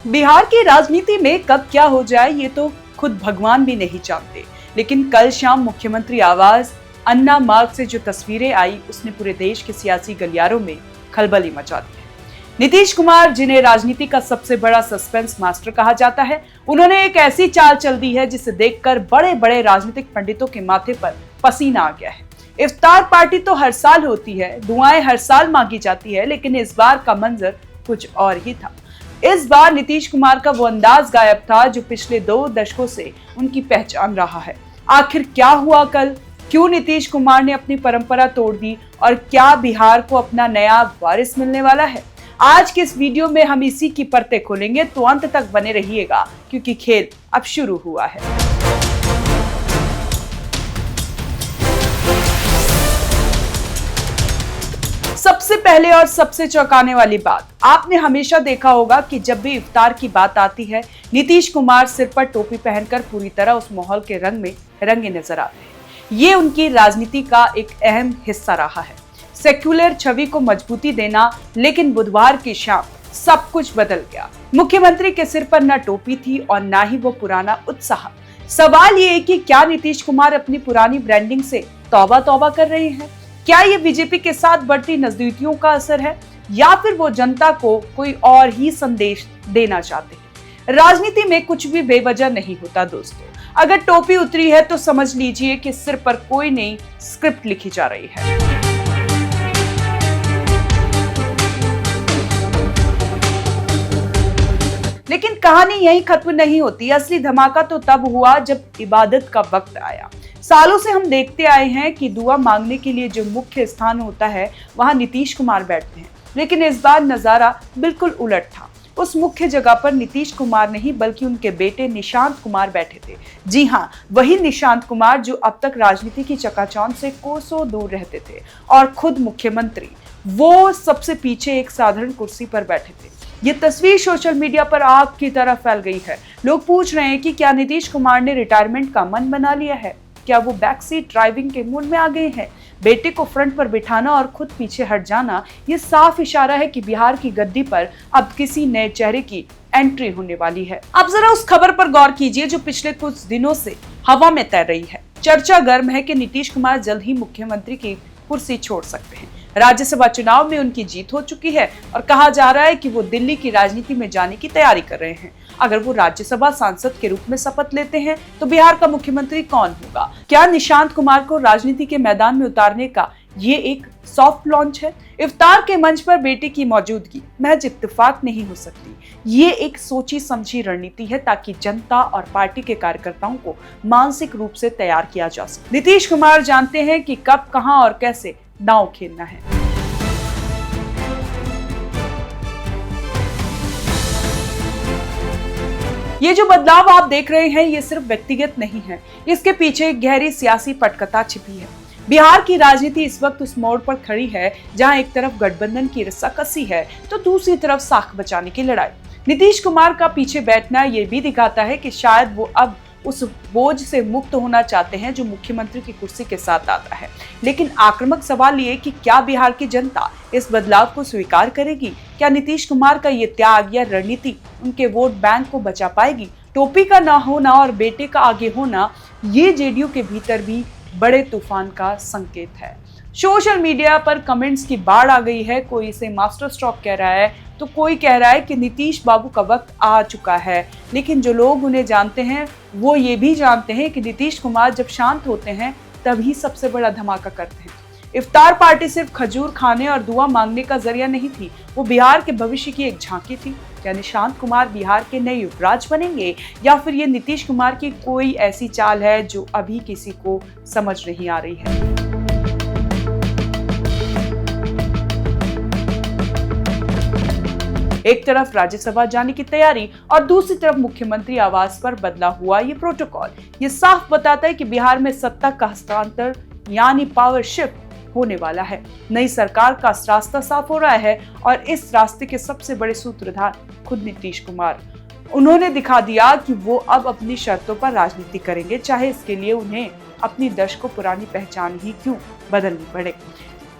बिहार की राजनीति में कब क्या हो जाए ये तो खुद भगवान भी नहीं जानते, लेकिन कल शाम मुख्यमंत्री आवास अन्ना मार्ग से जो तस्वीरें आई उसने पूरे देश के सियासी गलियारों में खलबली मचा दी है। नीतीश कुमार, जिन्हें राजनीति का सबसे बड़ा सस्पेंस मास्टर कहा जाता है, उन्होंने एक ऐसी चाल चल दी है जिसे देखकर बड़े बड़े राजनीतिक पंडितों के माथे पर पसीना आ गया है। इफ्तार पार्टी तो हर साल होती है, दुआएं हर साल मांगी जाती है, लेकिन इस बार का मंजर कुछ और ही था। इस बार नीतीश कुमार का वो अंदाज गायब था जो पिछले 2 दशकों से उनकी पहचान रहा है। आखिर क्या हुआ कल? क्यों नीतीश कुमार ने अपनी परंपरा तोड़ दी और क्या बिहार को अपना नया वारिस मिलने वाला है? आज के इस वीडियो में हम इसी की परतें खोलेंगे, तो अंत तक बने रहिएगा क्योंकि खेल अब शुरू हुआ है। सबसे पहले और सबसे चौंकाने वाली बात, आपने हमेशा देखा होगा कि जब भी इफ्तार की बात आती है, नीतीश कुमार सिर पर टोपी पहनकर पूरी तरह उस माहौल के रंग में रंगे नजर आते हैं। ये उनकी राजनीति का एक अहम हिस्सा रहा है, सेक्युलर छवि को मजबूती देना। लेकिन बुधवार की शाम सब कुछ बदल गया। मुख्यमंत्री के सिर पर न टोपी थी और न ही वो पुराना उत्साह। सवाल ये है कि क्या नीतीश कुमार अपनी पुरानी ब्रांडिंग से तौबा तौबा कर रहे हैं? क्या ये बीजेपी के साथ बढ़ती नजदीकियों का असर है या फिर वो जनता को कोई और ही संदेश देना चाहते हैं? राजनीति में कुछ भी बेवजह नहीं होता दोस्तों। अगर टोपी उतरी है तो समझ लीजिए कि सिर पर कोई नई स्क्रिप्ट लिखी जा रही है। लेकिन कहानी यहीं खत्म नहीं होती। असली धमाका तो तब हुआ जब इबादत का वक्त आया। सालों से हम देखते आए हैं कि दुआ मांगने के लिए जो मुख्य स्थान होता है वहां नीतीश कुमार बैठते हैं, लेकिन इस बार नजारा बिल्कुल उलट था। उस मुख्य जगह पर नीतीश कुमार नहीं बल्कि उनके बेटे निशांत कुमार बैठे थे। जी हाँ, वही निशांत कुमार जो अब तक राजनीति की चकाचौंध से कोसों दूर रहते थे और खुद मुख्यमंत्री वो सबसे पीछे एक साधारण कुर्सी पर बैठे थे। ये तस्वीर सोशल मीडिया पर आग की तरह फैल गई है। लोग पूछ रहे हैं कि क्या नीतीश कुमार ने रिटायरमेंट का मन बना लिया है? क्या वो बैक सीट ड्राइविंग के मूड में आ गए हैं? बेटे को फ्रंट पर बिठाना और खुद पीछे हट जाना, ये साफ इशारा है कि बिहार की गद्दी पर अब किसी नए चेहरे की एंट्री होने वाली है। अब जरा उस खबर पर गौर कीजिए जो पिछले कुछ दिनों से हवा में तैर रही है। चर्चा गर्म है कि नीतीश कुमार जल्द ही मुख्यमंत्री की कुर्सी छोड़ सकते हैं। राज्यसभा चुनाव में उनकी जीत हो चुकी है और कहा जा रहा है कि वो दिल्ली की राजनीति में जाने की तैयारी कर रहे हैं। अगर वो राज्यसभा सांसद के रूप में शपथ लेते हैं तो बिहार का मुख्यमंत्री कौन होगा? क्या निशांत कुमार को राजनीति के मैदान में उतारने का ये एक सॉफ्ट लॉन्च है? इफ्तार के मंच पर बेटे की मौजूदगी महज इत्तेफाक नहीं हो सकती। ये एक सोची समझी रणनीति है ताकि जनता और पार्टी के कार्यकर्ताओं को मानसिक रूप से तैयार किया जा सके। नीतीश कुमार जानते हैं कि कब, कहां और कैसे दांव खेलना है। ये जो बदलाव आप देख रहे हैं ये सिर्फ व्यक्तिगत नहीं है, इसके पीछे एक गहरी सियासी पटकथा छिपी है। बिहार की राजनीति इस वक्त उस मोड़ पर खड़ी है जहां एक तरफ गठबंधन की रस्साकसी है तो दूसरी तरफ साख बचाने की लड़ाई। नीतीश कुमार का पीछे बैठना ये भी दिखाता है कि शायद वो अब उस बोझ से मुक्त होना चाहते हैं जो मुख्यमंत्री की कुर्सी के साथ आता है। लेकिन आक्रामक सवाल ये कि क्या बिहार की जनता इस बदलाव को स्वीकार करेगी? क्या नीतीश कुमार का ये त्याग या रणनीति उनके वोट बैंक को बचा पाएगी? टोपी का ना होना और बेटे का आगे होना, ये जेडीयू के भीतर भी बड़े तूफान का संकेत है। सोशल मीडिया पर कमेंट्स की बाढ़ आ गई है। कोई इसे मास्टर स्ट्रोक कह रहा है तो कोई कह रहा है कि नीतीश बाबू का वक्त आ चुका है। लेकिन जो लोग उन्हें जानते हैं वो ये भी जानते हैं कि नीतीश कुमार जब शांत होते हैं तभी सबसे बड़ा धमाका करते हैं। इफ्तार पार्टी सिर्फ खजूर खाने और दुआ मांगने का जरिया नहीं थी, वो बिहार के भविष्य की एक झांकी थी। क्या निशांत कुमार बिहार के नए युवराज बनेंगे या फिर ये नीतीश कुमार की कोई ऐसी चाल है जो अभी किसी को समझ नहीं आ रही है? एक तरफ राज्यसभा जाने की तैयारी और दूसरी तरफ मुख्यमंत्री आवास पर बदला हुआ ये प्रोटोकॉल, ये साफ बताता है कि बिहार में सत्ता का हस्तांतर यानी पावर शिफ्ट होने वाला है। नई सरकार का रास्ता साफ हो रहा है और इस रास्ते के सबसे बड़े सूत्रधार खुद नीतीश कुमार। उन्होंने दिखा दिया कि वो अब अपनी शर्तों पर राजनीति करेंगे, चाहे इसके लिए उन्हें अपनी दशकों पुरानी पहचान ही क्यों बदलनी पड़े।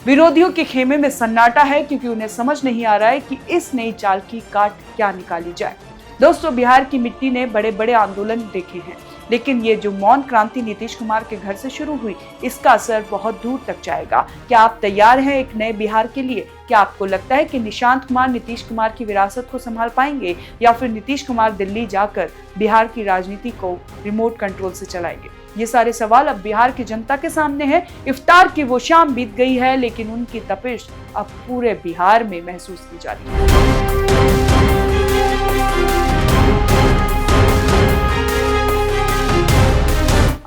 विरोधियों के खेमे में सन्नाटा है क्योंकि उन्हें समझ नहीं आ रहा है कि इस नई चाल की काट क्या निकाली जाए। दोस्तों, बिहार की मिट्टी ने बड़े बड़े आंदोलन देखे हैं, लेकिन ये जो मौन क्रांति नीतीश कुमार के घर से शुरू हुई, इसका असर बहुत दूर तक जाएगा। क्या आप तैयार हैं एक नए बिहार के लिए? क्या आपको लगता है कि निशांत कुमार नीतीश कुमार की विरासत को संभाल पाएंगे, या फिर नीतीश कुमार दिल्ली जाकर बिहार की राजनीति को रिमोट कंट्रोल से चलाएंगे? ये सारे सवाल अब बिहार की जनता के सामने है। इफ्तार की वो शाम बीत गई है, लेकिन उनकी तपिश अब पूरे बिहार में महसूस की जा रही है।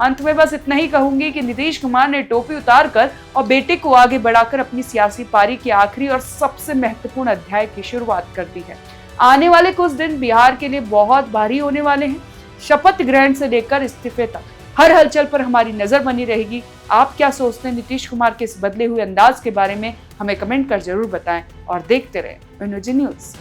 अंत में बस इतना ही कहूंगी कि नीतीश कुमार ने टोपी उतारकर और बेटे को आगे बढ़ाकर अपनी सियासी पारी के आखिरी और सबसे महत्वपूर्ण अध्याय की शुरुआत कर दी है। आने वाले कुछ दिन बिहार के लिए बहुत भारी होने वाले हैं। शपथ ग्रहण से लेकर इस्तीफे तक हर हलचल पर हमारी नजर बनी रहेगी। आप क्या सोचते हैं नीतीश कुमार के इस बदले हुए अंदाज के बारे में? हमें कमेंट कर जरूर बताएं और देखते रहें एनर्जी न्यूज।